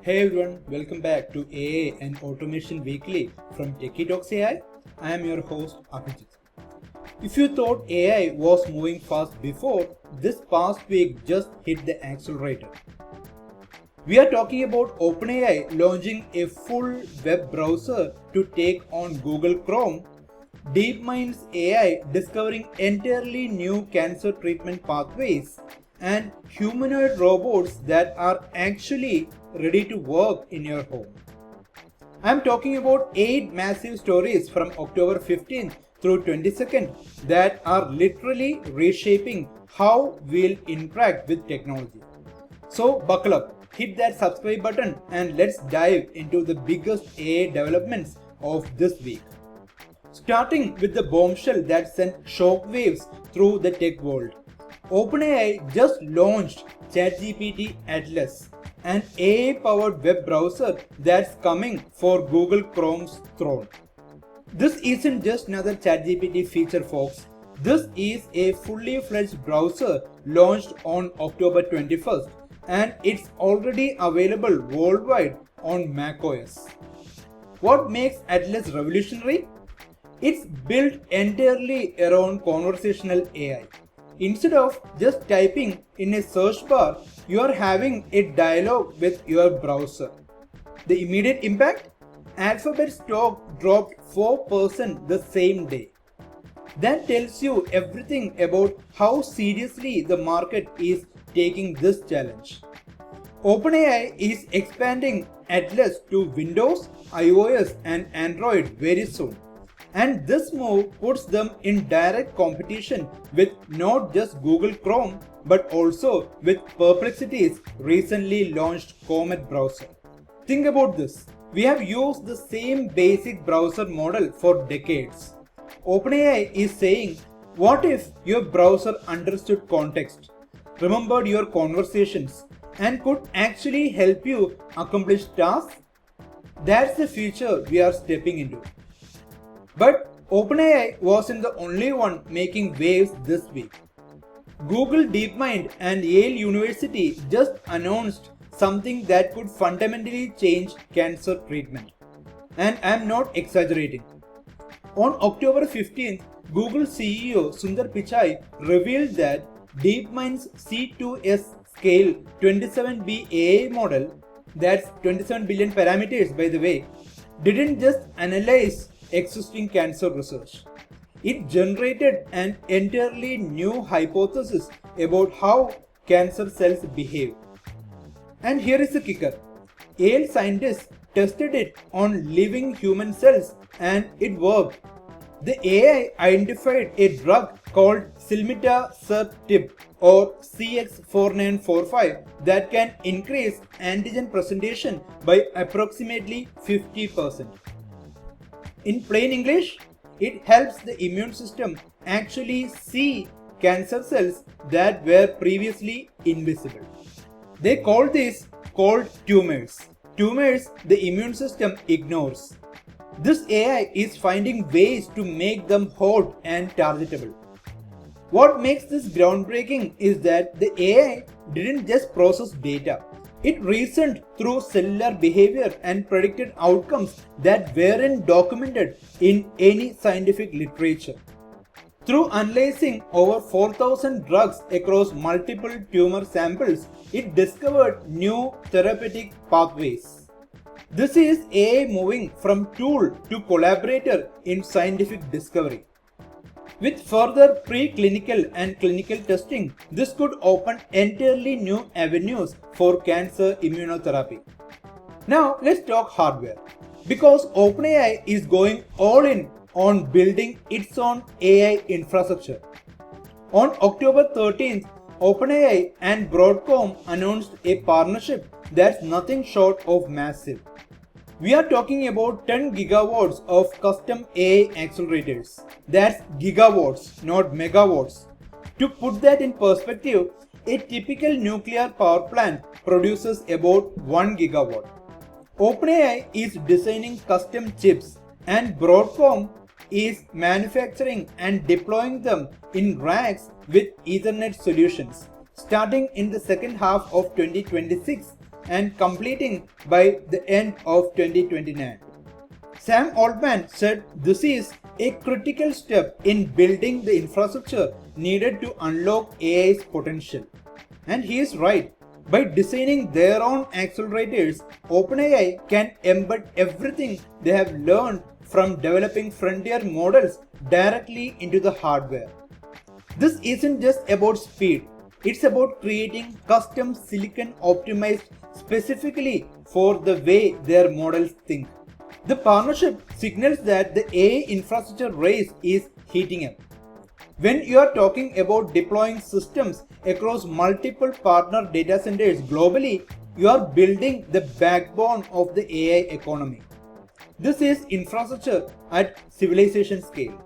Hey everyone, welcome back to AI and Automation Weekly from Techie Talks AI. I am your host Abhijit. If you thought AI was moving fast before, this past week just hit the accelerator. We are talking about OpenAI launching a full web browser to take on Google Chrome, DeepMind's AI discovering entirely new cancer treatment pathways, and humanoid robots that are actually ready to work in your home. I'm talking about 8 massive stories from October 15th through 22nd that are literally reshaping how we'll interact with technology. So buckle up, hit that subscribe button, and let's dive into the biggest AI developments of this week. Starting with the bombshell that sent shockwaves through the tech world. OpenAI just launched ChatGPT Atlas, an AI-powered web browser that's coming for Google Chrome's throne. This isn't just another ChatGPT feature, folks. This is a fully fledged browser launched on October 21st, and it's already available worldwide on macOS. What makes Atlas revolutionary? It's built entirely around conversational AI. Instead of just typing in a search bar, you are having a dialogue with your browser. The immediate impact? Alphabet stock dropped 4% the same day. That tells you everything about how seriously the market is taking this challenge. OpenAI is expanding Atlas to Windows, iOS, and Android very soon. And this move puts them in direct competition with not just Google Chrome but also with Perplexity's recently launched Comet browser. Think about this. We have used the same basic browser model for decades. OpenAI is saying, what if your browser understood context, remembered your conversations, and could actually help you accomplish tasks? That's the future we are stepping into. But OpenAI wasn't the only one making waves this week. Google DeepMind and Yale University just announced something that could fundamentally change cancer treatment. And I'm not exaggerating. On October 15th, Google CEO Sundar Pichai revealed that DeepMind's C2S scale 27B AI model, that's 27 billion parameters by the way, didn't just analyze existing cancer research. It generated an entirely new hypothesis about how cancer cells behave. And here is the kicker. Yale scientists tested it on living human cells and it worked. The AI identified a drug called silmitassertib or CX4945 that can increase antigen presentation by approximately 50%. In plain English, it helps the immune system actually see cancer cells that were previously invisible. They call this cold tumors. Tumors the immune system ignores. This AI is finding ways to make them hot and targetable. What makes this groundbreaking is that the AI didn't just process data. It reasoned through cellular behavior and predicted outcomes that weren't documented in any scientific literature. Through analyzing over 4,000 drugs across multiple tumor samples, it discovered new therapeutic pathways. This is AI moving from tool to collaborator in scientific discovery. With further preclinical and clinical testing, this could open entirely new avenues for cancer immunotherapy. Now let's talk hardware. Because OpenAI is going all in on building its own AI infrastructure. On October 13th, OpenAI and Broadcom announced a partnership that's nothing short of massive. We are talking about 10 gigawatts of custom AI accelerators. That's gigawatts, not megawatts. To put that in perspective, a typical nuclear power plant produces about 1 gigawatt. OpenAI is designing custom chips and Broadcom is manufacturing and deploying them in racks with Ethernet solutions. Starting in the second half of 2026, and completing by the end of 2029. Sam Altman said this is a critical step in building the infrastructure needed to unlock AI's potential. And he is right. By designing their own accelerators, OpenAI can embed everything they have learned from developing frontier models directly into the hardware. This isn't just about speed, it's about creating custom silicon optimized specifically for the way their models think. The partnership signals that the AI infrastructure race is heating up. When you are talking about deploying systems across multiple partner data centers globally, you are building the backbone of the AI economy. This is infrastructure at civilization scale.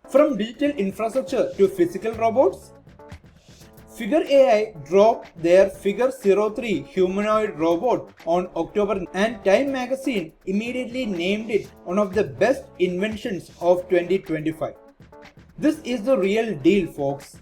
From digital infrastructure to physical robots, Figure AI dropped their Figure 03 humanoid robot on October, and Time magazine immediately named it one of the best inventions of 2025. This is the real deal, folks.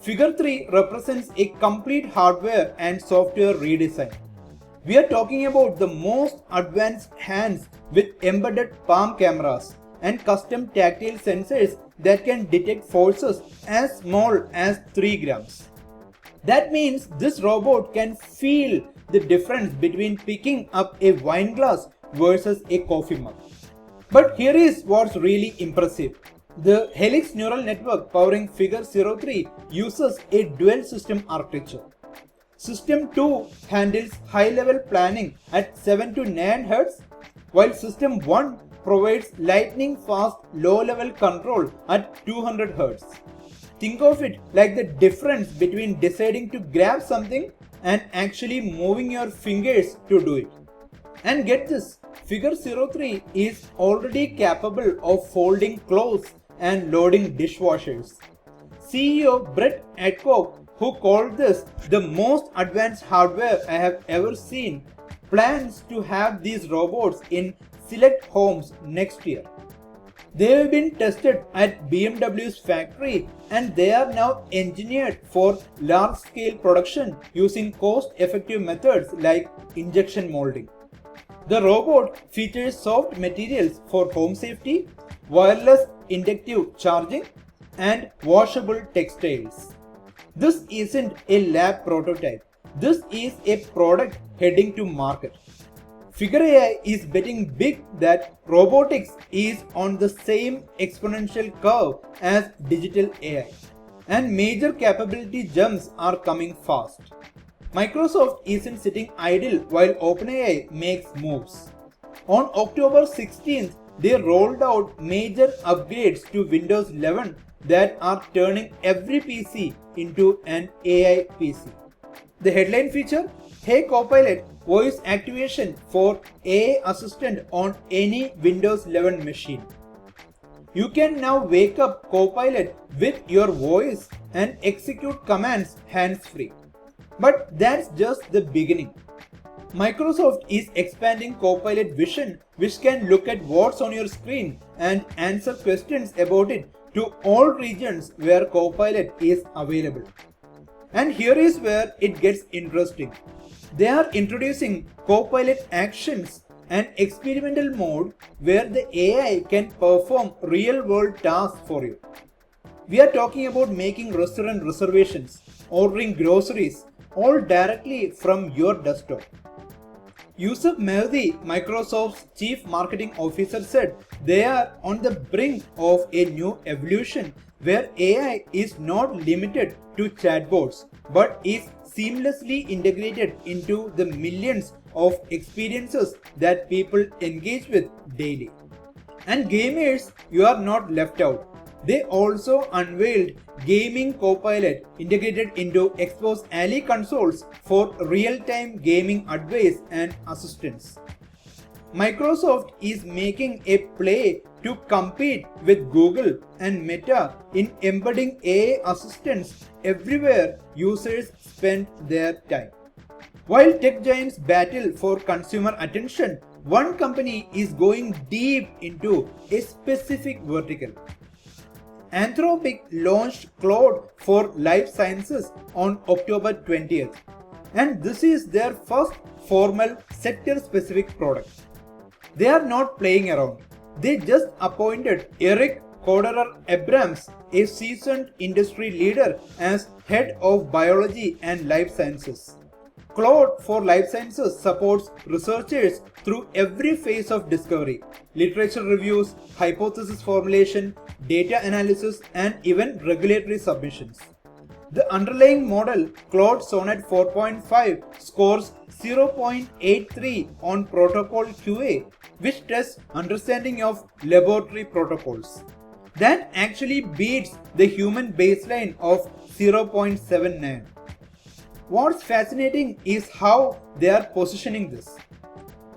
Figure 3 represents a complete hardware and software redesign. We are talking about the most advanced hands with embedded palm cameras and custom tactile sensors that can detect forces as small as 3 grams. That means this robot can feel the difference between picking up a wine glass versus a coffee mug. But here is what's really impressive. The Helix neural network powering Figure 03 uses a dual system architecture. System 2 handles high-level planning at 7 to 9 Hz, while System 1 provides lightning-fast low-level control at 200 Hz. Think of it like the difference between deciding to grab something and actually moving your fingers to do it. And get this, Figure 03 is already capable of folding clothes and loading dishwashers. CEO Brett Adcock, who called this the most advanced hardware I have ever seen, plans to have these robots in select homes next year. They have been tested at BMW's factory and they are now engineered for large-scale production using cost-effective methods like injection molding. The robot features soft materials for home safety, wireless inductive charging, and washable textiles. This isn't a lab prototype. This is a product heading to market. Figure AI is betting big that robotics is on the same exponential curve as digital AI, and major capability jumps are coming fast. Microsoft isn't sitting idle while OpenAI makes moves. On October 16th, they rolled out major upgrades to Windows 11 that are turning every PC into an AI PC. The headline feature: Hey Copilot, voice activation for AI assistant on any Windows 11 machine. You can now wake up Copilot with your voice and execute commands hands-free. But that's just the beginning. Microsoft is expanding Copilot Vision, which can look at what's on your screen and answer questions about it to all regions where Copilot is available. And here is where it gets interesting. They are introducing Copilot Actions, an experimental mode where the AI can perform real-world tasks for you. We are talking about making restaurant reservations, ordering groceries, all directly from your desktop. Yusuf Mehdi, Microsoft's Chief Marketing Officer, said they are on the brink of a new evolution where AI is not limited to chatbots but is seamlessly integrated into the millions of experiences that people engage with daily. And gamers, you are not left out. They also unveiled Gaming Copilot integrated into Xbox Ally consoles for real-time gaming advice and assistance. Microsoft is making a play to compete with Google and Meta in embedding AI assistants everywhere users spend their time. While tech giants battle for consumer attention, one company is going deep into a specific vertical. Anthropic launched Claude for life sciences on October 20th. and this is their first formal sector-specific product. They are not playing around. They just appointed Eric Coderer Abrams, a seasoned industry leader, as head of biology and life sciences. Claude for Life Sciences supports researchers through every phase of discovery: literature reviews, hypothesis formulation, data analysis, and even regulatory submissions. The underlying model, Claude Sonnet 4.5, scores 0.83 on protocol QA, which tests understanding of laboratory protocols. That actually beats the human baseline of 0.79. What's fascinating is how they are positioning this.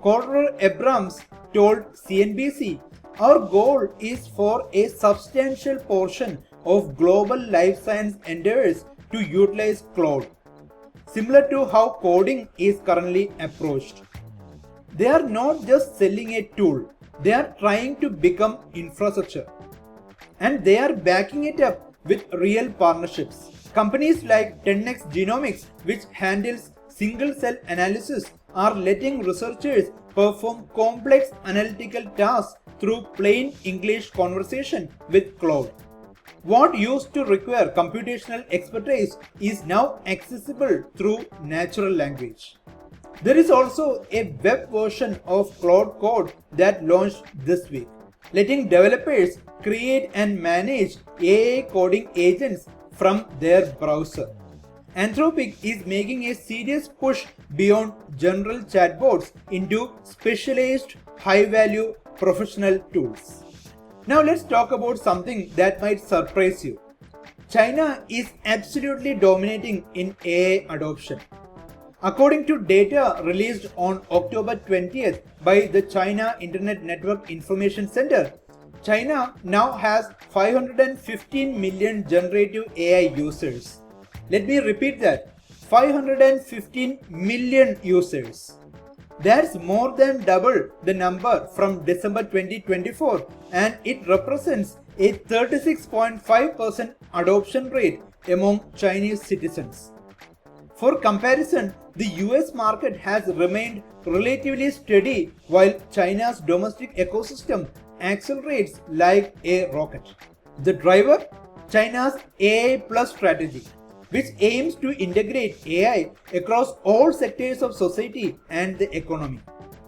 Coderer Abrams told CNBC, "Our goal is for a substantial portion of global life science endeavors to utilize Claude, similar to how coding is currently approached." They are not just selling a tool, they are trying to become infrastructure. And they are backing it up with real partnerships. Companies like 10x Genomics, which handles single-cell analysis, are letting researchers perform complex analytical tasks through plain English conversation with Claude. What used to require computational expertise is now accessible through natural language. There is also a web version of Claude Code that launched this week, letting developers create and manage AI coding agents from their browser. Anthropic is making a serious push beyond general chatbots into specialized, high-value professional tools. Now let's talk about something that might surprise you. China is absolutely dominating in AI adoption. According to data released on October 20th by the China Internet Network Information Center, China now has 515 million generative AI users. Let me repeat that, 515 million users. That's more than double the number from December 2024, and it represents a 36.5% adoption rate among Chinese citizens. For comparison, the US market has remained relatively steady while China's domestic ecosystem accelerates like a rocket. The driver? China's AI Plus strategy, which aims to integrate AI across all sectors of society and the economy.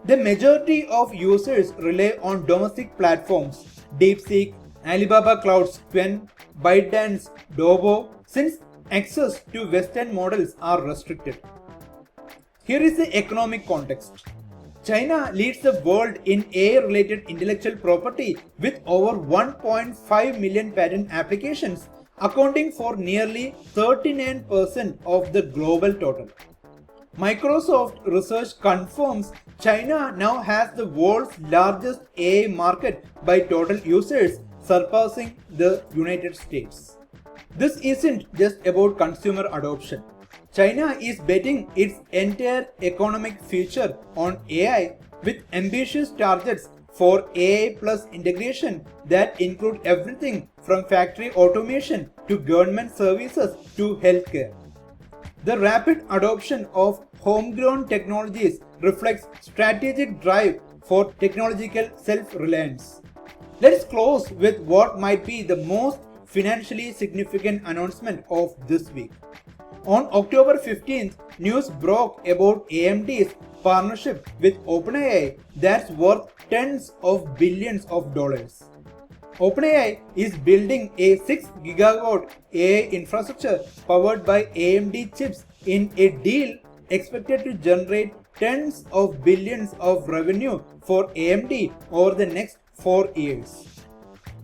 The majority of users rely on domestic platforms, DeepSeek, Alibaba Cloud's Qwen, ByteDance, Dobo, since access to Western models are restricted. Here is the economic context. China leads the world in AI-related intellectual property with over 1.5 million patent applications, accounting for nearly 39% of the global total. Microsoft research confirms China now has the world's largest AI market by total users, surpassing the United States. This isn't just about consumer adoption. China is betting its entire economic future on AI with ambitious targets for AI plus integration that include everything from factory automation to government services to healthcare. The rapid adoption of homegrown technologies reflects strategic drive for technological self-reliance. Let's close with what might be the most financially significant announcement of this week. On October 15th, news broke about AMD's partnership with OpenAI that's worth tens of billions of dollars. OpenAI is building a 6 gigawatt AI infrastructure powered by AMD chips in a deal expected to generate tens of billions of revenue for AMD over the next 4 years.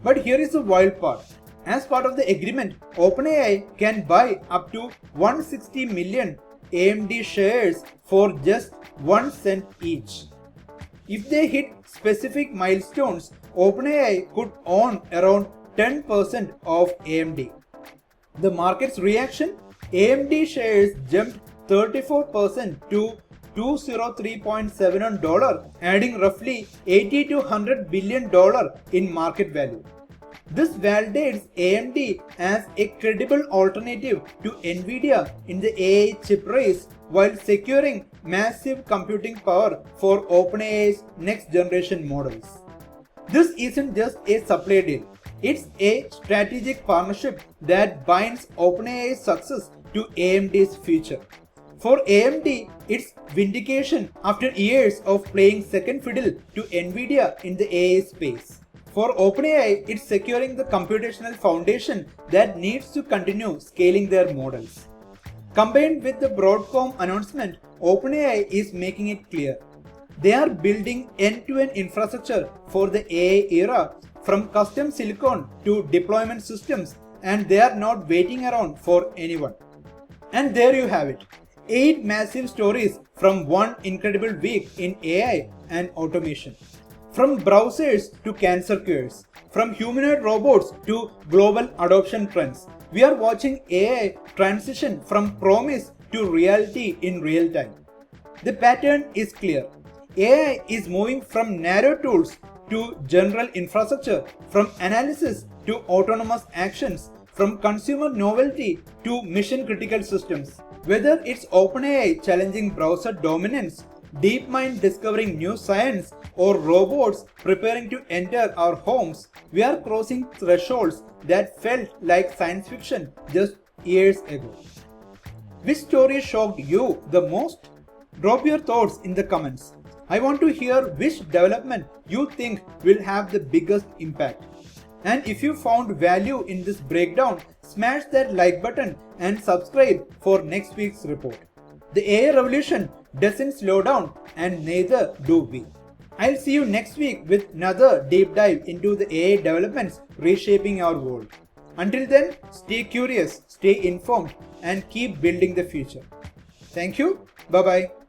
But here is the wild part. As part of the agreement, OpenAI can buy up to 160 million AMD shares for just 1 cent each. If they hit specific milestones, OpenAI could own around 10% of AMD. The market's reaction? AMD shares jumped 34% to $203.71, adding roughly $80 to $100 billion in market value. This validates AMD as a credible alternative to Nvidia in the AI chip race while securing massive computing power for OpenAI's next generation models. This isn't just a supply deal, it's a strategic partnership that binds OpenAI's success to AMD's future. For AMD, it's vindication after years of playing second fiddle to Nvidia in the AI space. For OpenAI, it's securing the computational foundation that needs to continue scaling their models. Combined with the Broadcom announcement, OpenAI is making it clear. They are building end-to-end infrastructure for the AI era, from custom silicon to deployment systems, and they are not waiting around for anyone. And there you have it. 8 massive stories from one incredible week in AI and automation. From browsers to cancer cures, from humanoid robots to global adoption trends, we are watching AI transition from promise to reality in real time. The pattern is clear. AI is moving from narrow tools to general infrastructure, from analysis to autonomous actions, from consumer novelty to mission critical systems. Whether it's OpenAI challenging browser dominance, DeepMind discovering new science, or robots preparing to enter our homes, we are crossing thresholds that felt like science fiction just years ago. Which story shocked you the most? Drop your thoughts in the comments. I want to hear which development you think will have the biggest impact. And if you found value in this breakdown, smash that like button and subscribe for next week's report. The AI revolution doesn't slow down, and neither do we. I'll see you next week with another deep dive into the AI developments reshaping our world. Until then, stay curious, stay informed, and keep building the future. Thank you. Bye-bye.